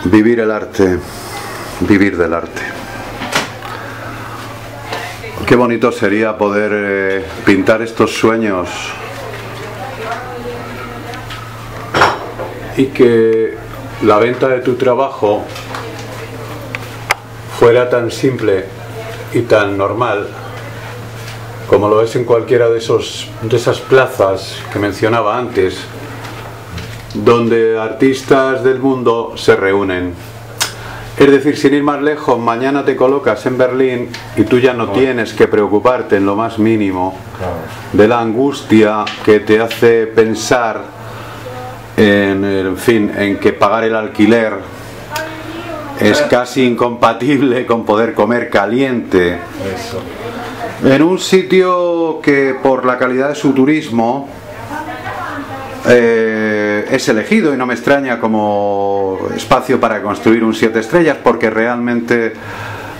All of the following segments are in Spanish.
Vivir el arte, vivir del arte. Qué bonito sería poder pintar estos sueños y que la venta de tu trabajo fuera tan simple y tan normal como lo es en cualquiera de esas plazas que mencionaba antes, donde artistas del mundo se reúnen. Es decir, sin ir más lejos, mañana te colocas en Berlín y tú ya no tienes que preocuparte en lo más mínimo de la angustia que te hace pensar en fin, en que pagar el alquiler es casi incompatible con poder comer caliente. En un sitio que por la calidad de su turismo es elegido, y no me extraña, como espacio para construir un 7 estrellas, porque realmente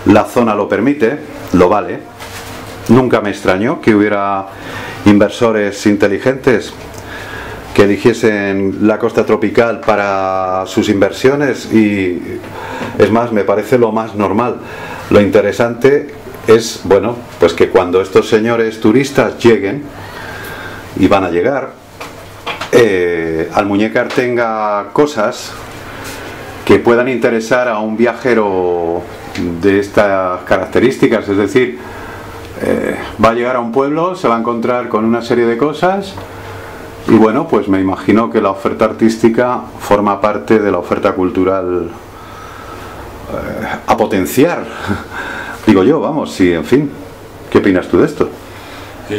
la zona lo permite, lo vale. Nunca me extrañó que hubiera inversores inteligentes que eligiesen la costa tropical para sus inversiones, y es más, me parece lo más normal. Lo interesante es, bueno, pues que cuando estos señores turistas lleguen, y van a llegar, Almuñécar tenga cosas que puedan interesar a un viajero de estas características. Es decir, va a llegar a un pueblo, se va a encontrar con una serie de cosas, y bueno, pues me imagino que la oferta artística forma parte de la oferta cultural a potenciar. Digo yo, vamos, sí, en fin. ¿Qué opinas tú de esto?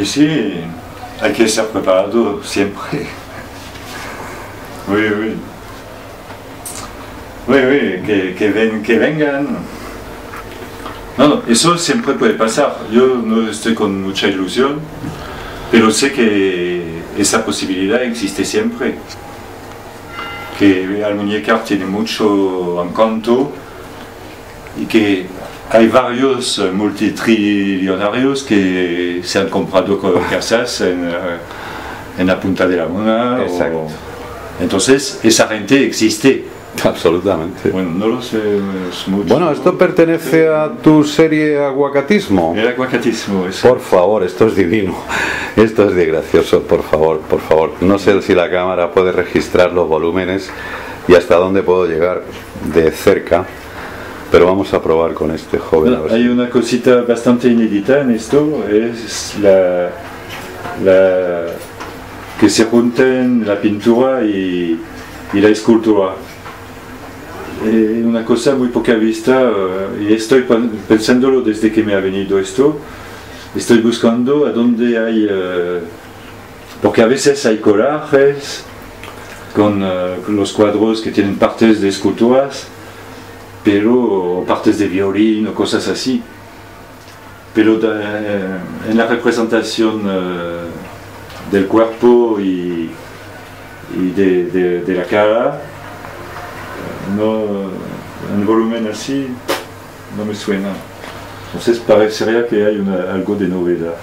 Sí, hay que estar preparado siempre. Oui. Que vengan. No, eso siempre puede pasar. Yo no estoy con mucha ilusión, pero sé que esa posibilidad existe siempre. Que Almuñécar tiene mucho encanto y que hay varios multitrilionarios que se han comprado casas en la Punta de la Luna. Exacto. Entonces, esa gente existe. Absolutamente. Bueno, no lo sé, es mucho. Bueno, esto pertenece a tu serie Aguacatismo. El aguacatismo, eso. Por favor, esto es divino. Esto es de gracioso, por favor, por favor. No sé si la cámara puede registrar los volúmenes y hasta dónde puedo llegar de cerca, pero vamos a probar con este joven. No, hay una cosita bastante inédita en esto, es que se junten la pintura y la escultura. Una cosa muy poca vista, y estoy pensándolo desde que me ha venido esto. Estoy buscando a dónde hay, porque a veces hay collages con los cuadros que tienen partes de esculturas, pero partes de violín o cosas así. Pero en la representación del cuerpo y de la cara, no, en volumen así no me suena. Entonces parecería que hay algo de novedad.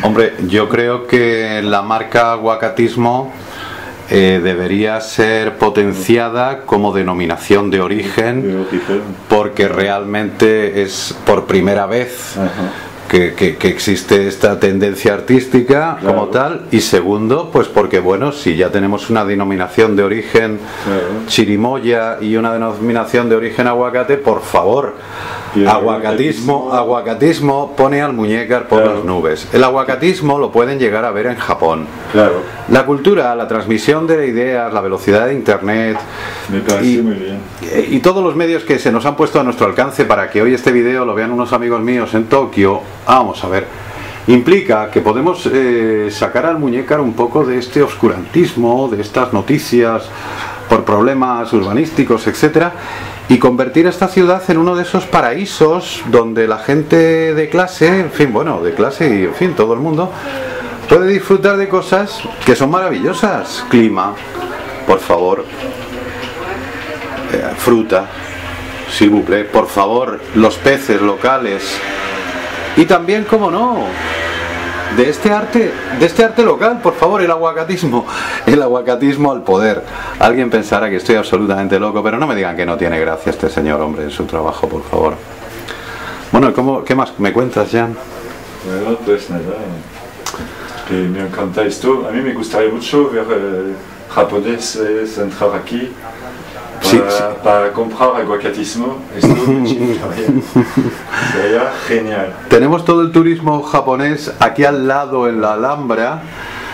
Hombre, yo creo que la marca Aguacatismo debería ser potenciada como denominación de origen, porque realmente es por primera vez que existe esta tendencia artística, claro, como tal, y segundo, pues porque bueno, si ya tenemos una denominación de origen, claro, chirimoya, y una denominación de origen aguacate, por favor, aguacatismo pone Almuñécar por, claro, las nubes. El aguacatismo lo pueden llegar a ver en Japón. Claro. La cultura, la transmisión de ideas, la velocidad de internet y todos los medios que se nos han puesto a nuestro alcance para que hoy este video lo vean unos amigos míos en Tokio, vamos a ver, implica que podemos sacar al Almuñécar un poco de este oscurantismo, de estas noticias por problemas urbanísticos, etcétera, y convertir esta ciudad en uno de esos paraísos donde la gente de clase, en fin, bueno, de clase y en fin, todo el mundo puede disfrutar de cosas que son maravillosas. Clima, por favor, fruta, s'il vous plaît, por favor, los peces locales, y también, como no, de este arte local, por favor, el aguacatismo al poder. Alguien pensará que estoy absolutamente loco, pero no me digan que no tiene gracia este señor, hombre, en su trabajo, por favor. Bueno, ¿qué más me cuentas, Jan? Bueno, pues nada, que me encanta esto. A mí me gustaría mucho ver japoneses entrar aquí para comprar aguacatismo. Esto me chiflaría. Sería genial. Tenemos todo el turismo japonés aquí al lado en la Alhambra.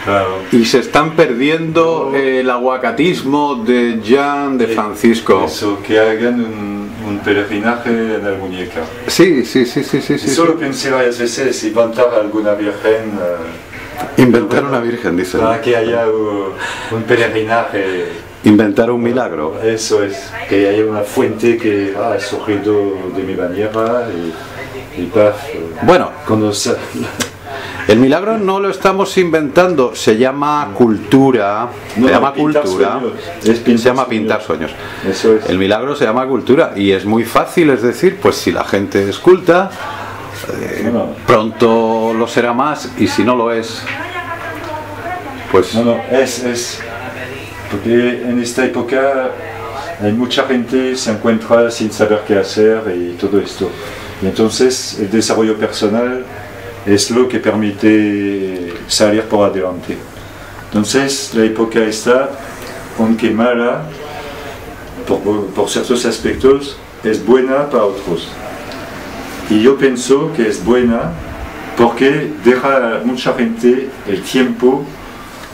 Claro. Y se están perdiendo el aguacatismo de Jan, de Francisco. Eso, que hagan un peregrinaje en el Muñeca. Sí. Solo pensé varias veces inventar alguna virgen. Inventar una virgen, dice. Para que haya un peregrinaje. Inventar un milagro. Eso es, que haya una fuente que ha surgido de mi bañera y paz. Bueno. Conocer. El milagro no lo estamos inventando, se llama cultura. No, se llama pintar cultura. Sueños. Se llama pintar sueños. Eso es. El milagro se llama cultura y es muy fácil, es decir, pues si la gente es culta, pronto lo será más, y si no lo es, pues... No, es. Porque en esta época hay mucha gente que se encuentra sin saber qué hacer y todo esto. Y entonces el desarrollo personal es lo que permite salir por adelante. Entonces la época está, aunque mala, por ciertos aspectos, es buena para otros. Y yo pienso que es buena porque deja a mucha gente el tiempo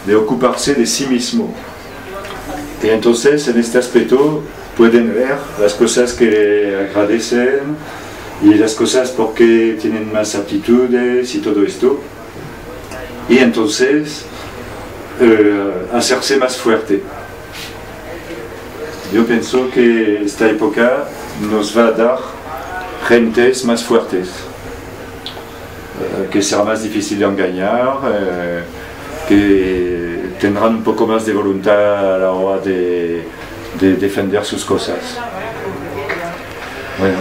de ocuparse de sí mismo. Y entonces en este aspecto pueden ver las cosas que agradecen y las cosas porque tienen más aptitudes y todo esto. Y entonces hacerse más fuerte. Yo pienso que esta época nos va a dar gentes más fuertes, que será más difícil de engañar, que tendrán un poco más de voluntad a la hora de defender sus cosas. Bueno,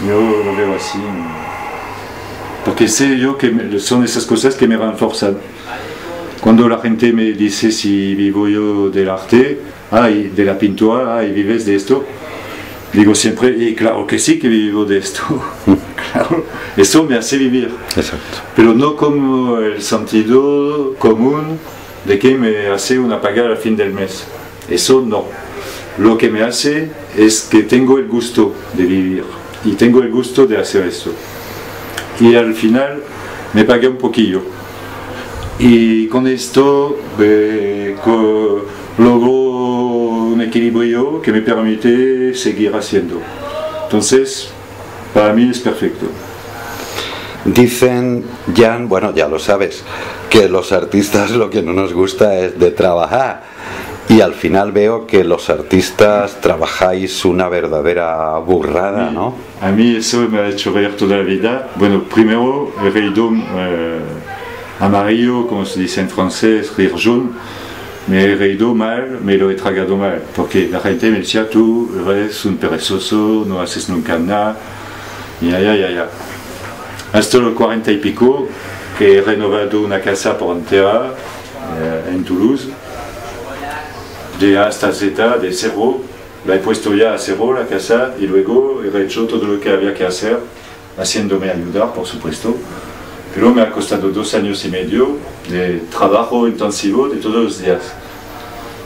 yo lo veo así, porque sé yo que son esas cosas que me reforzan. Cuando la gente me dice si vivo yo del arte, y de la pintura, y vives de esto, digo siempre, y claro que sí que vivo de esto. Claro, eso me hace vivir. Exacto. Pero no como el sentido común de que me hace una paga al fin del mes. Eso no. Lo que me hace es que tengo el gusto de vivir y tengo el gusto de hacer esto. Y al final me pagué un poquillo. Y con esto logro un equilibrio que me permite seguir haciendo. Entonces, para mí es perfecto. Dicen, Jan, bueno, ya lo sabes, que los artistas lo que no nos gusta es de trabajar. Y al final veo que los artistas trabajáis una verdadera burrada, ¿no? A mí eso me ha hecho reír toda la vida. Bueno, primero he reído amarillo, como se dice en francés, rire jaune. Me he reído mal, me lo he tragado mal, porque la gente me decía, tú eres un perezoso, no haces nunca nada, ya. Hasta los 40 y pico, que he renovado una casa por entera en Toulouse, de A hasta Z, de cero, la he puesto ya a cero la casa, y luego he hecho todo lo que había que hacer, haciéndome ayudar, por supuesto. Pero me ha costado 2 años y medio de trabajo intensivo de todos los días.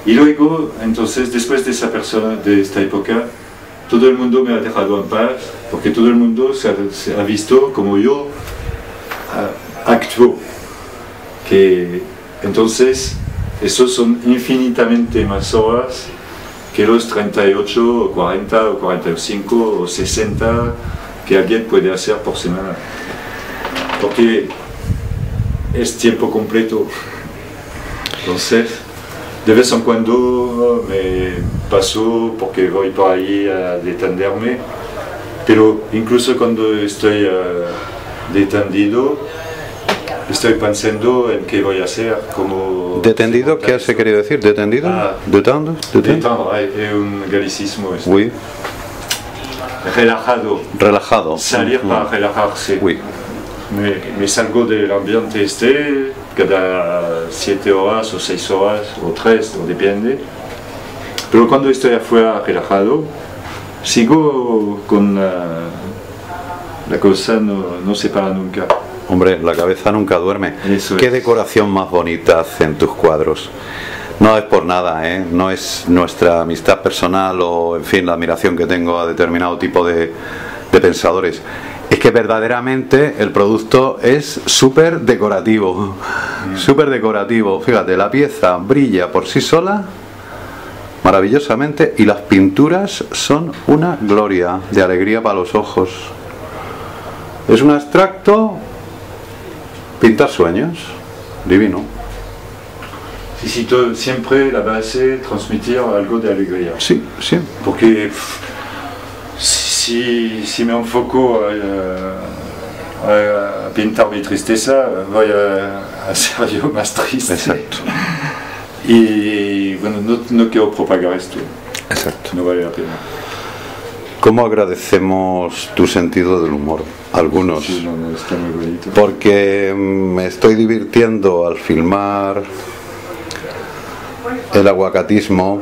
Y luego, entonces, después de esa persona, de esta época, todo el mundo me ha dejado en paz, porque todo el mundo se ha visto como yo actuó. Que entonces, esos son infinitamente más horas que los 38 o 40 o 45 o 60 que alguien puede hacer por semana. Porque es tiempo completo. Entonces, de vez en cuando me paso porque voy por ahí a detenderme, pero incluso cuando estoy detendido, estoy pensando en qué voy a hacer. Como ¿Detendido? ¿Qué has querido decir? ¿Detendido? ¿Detendo? Detendo, es un galicismo. Oui. Relajado. Relajado. Salir para relajarse. Oui. me salgo del ambiente este cada 7 horas o 6 horas o 3, o depende. Pero cuando estoy afuera relajado, sigo con la cosa, no se para nunca. Hombre, la cabeza nunca duerme. Eso ¿Qué es. decoración más bonita hacen tus cuadros? No es por nada, ¿eh? No es nuestra amistad personal o, en fin, la admiración que tengo a determinado tipo de pensadores. Es que verdaderamente el producto es súper decorativo. Súper decorativo. Fíjate, la pieza brilla por sí sola maravillosamente y las pinturas son una gloria de alegría para los ojos. Es un abstracto, pintar sueños, divino. Necesito siempre la base, transmitir algo de alegría. Sí, sí. Porque si me enfoco a pintar mi tristeza, voy a ser yo más triste. Exacto. Y bueno, no quiero propagar esto. Exacto. No vale la pena. ¿Cómo agradecemos tu sentido del humor? Algunos. Sí, no, está muy bonito. Porque me estoy divirtiendo al filmar el aguacatismo,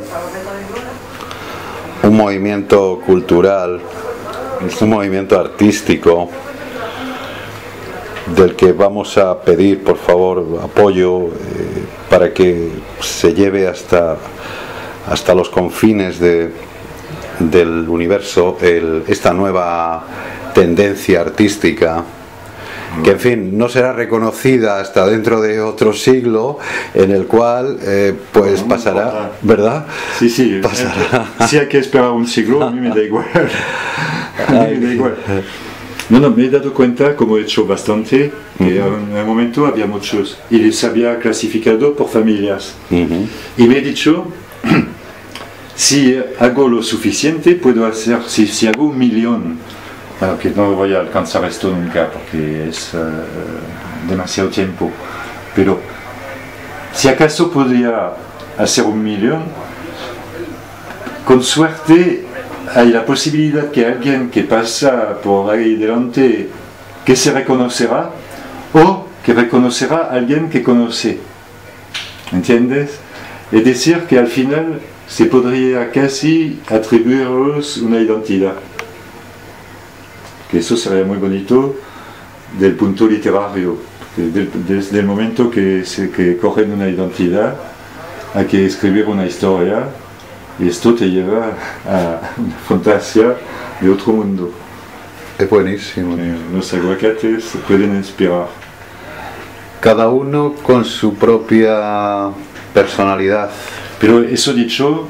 un movimiento cultural, un movimiento artístico del que vamos a pedir, por favor, apoyo para que se lleve hasta los confines del universo esta nueva tendencia artística, que en fin no será reconocida hasta dentro de otro siglo, en el cual pues pasará, ¿verdad? Sí, sí, pasará. Si hay que esperar un siglo, a mí me da igual. A mí me da igual. No, me he dado cuenta, como he hecho bastante, que en un momento había muchos y les había clasificado por familias. Y me he dicho, si hago lo suficiente, puedo hacer, si hago 1.000.000, claro que no voy a alcanzar esto nunca porque es demasiado tiempo, pero si acaso podría hacer 1.000.000, con suerte hay la posibilidad que alguien que pasa por ahí delante que se reconocerá o que reconocerá a alguien que conoce, ¿entiendes? Es decir, que al final se podría casi atribuirlos una identidad. Que eso sería muy bonito del punto literario, desde el momento que cogen una identidad, hay que escribir una historia y esto te lleva a una fantasía de otro mundo. Es buenísimo. Los aguacates se pueden inspirar. Cada uno con su propia personalidad. Pero eso dicho,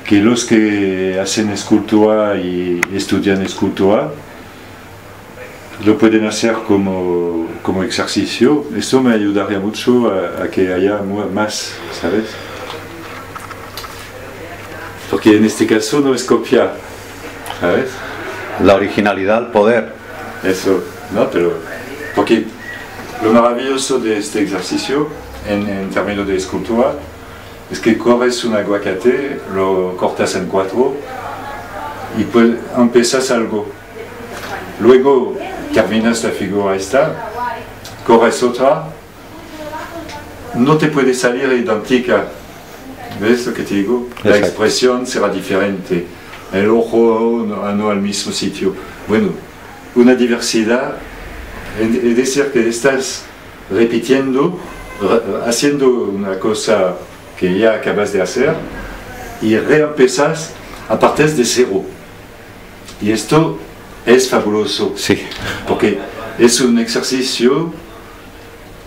que los que hacen escultura y estudian escultura lo pueden hacer como ejercicio. Eso me ayudaría mucho a que haya más, ¿sabes? Porque en este caso no es copiar, ¿sabes? La originalidad al poder. Eso, ¿no? Pero, porque lo maravilloso de este ejercicio, en términos de escultura, es que coges un aguacate, lo cortas en 4 y pues empiezas algo. Luego terminas la figura esta, corres otra, no te puede salir idéntica. ¿Ves lo que te digo? La Exacto. expresión será diferente, el ojo no al mismo sitio. Bueno, una diversidad, es decir, que estás repitiendo, haciendo una cosa que ya acabas de hacer y reempezas a partir de cero. Y esto es fabuloso, Sí. porque es un ejercicio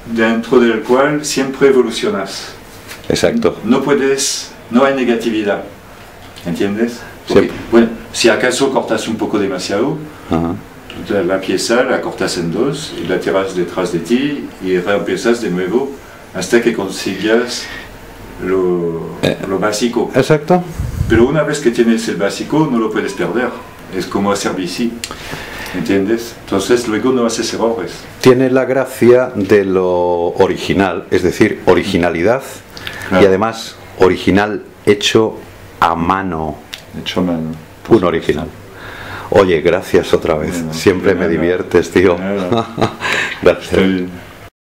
dentro del cual siempre evolucionas. Exacto. No hay negatividad, ¿entiendes? Porque, Sí. bueno, si acaso cortas un poco demasiado, Ajá. la pieza la cortas en 2 y la tiras detrás de ti y reempiezas de nuevo hasta que consigas lo básico. Exacto. Pero una vez que tienes el básico no lo puedes perder, es como hacer bici, ¿entiendes? Entonces luego no haces errores. Tiene la gracia de lo original, es decir, originalidad, Claro. y además original hecho a mano. Hecho a mano. Un original. Oye, gracias otra vez. Bueno, Siempre me diviertes, tío. Nada. Gracias. Estoy